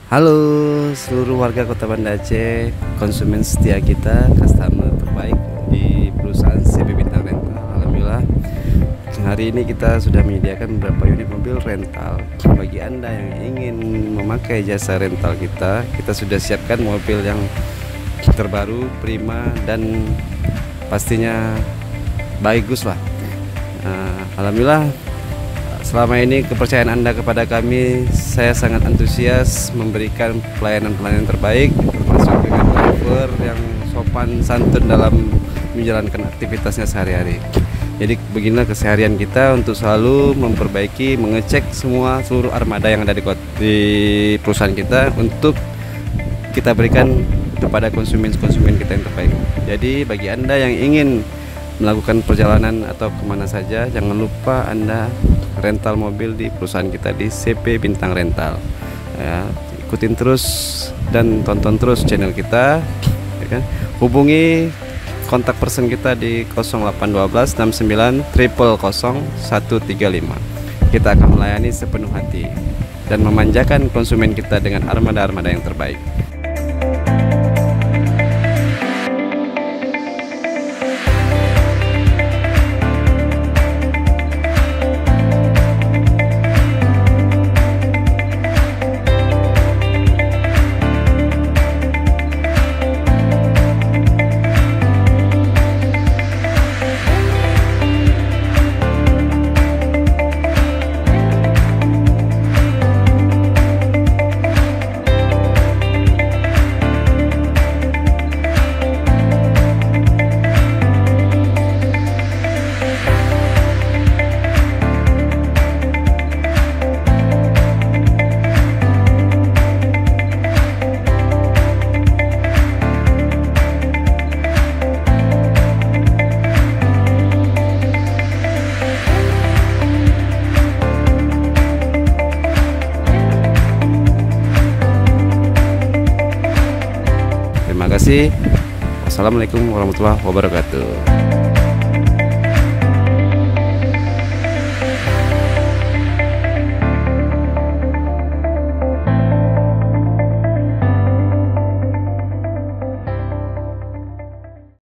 Halo seluruh warga Kota Banda Aceh, konsumen setia kita, customer terbaik di perusahaan CP Bintang Rental. Alhamdulillah, hari ini kita sudah menyediakan beberapa unit mobil rental. Bagi Anda yang ingin memakai jasa rental kita sudah siapkan mobil yang terbaru, prima, dan pastinya bagus lah. Alhamdulillah, selama ini kepercayaan Anda kepada kami, saya sangat antusias memberikan pelayanan-pelayanan terbaik, termasuk dengan driver yang sopan santun dalam menjalankan aktivitasnya sehari-hari. Jadi beginilah keseharian kita untuk selalu memperbaiki, mengecek seluruh armada yang ada di perusahaan kita untuk kita berikan kepada konsumen-konsumen kita yang terbaik. Jadi bagi Anda yang ingin melakukan perjalanan atau kemana saja, jangan lupa Anda rental mobil di perusahaan kita di CP Bintang Rental. Ya, ikutin terus dan tonton terus channel kita, ya kan? Hubungi kontak person kita di 0812 69 000 135. Kita akan melayani sepenuh hati dan memanjakan konsumen kita dengan armada-armada yang terbaik. Terima kasih. Wassalamualaikum warahmatullahi wabarakatuh.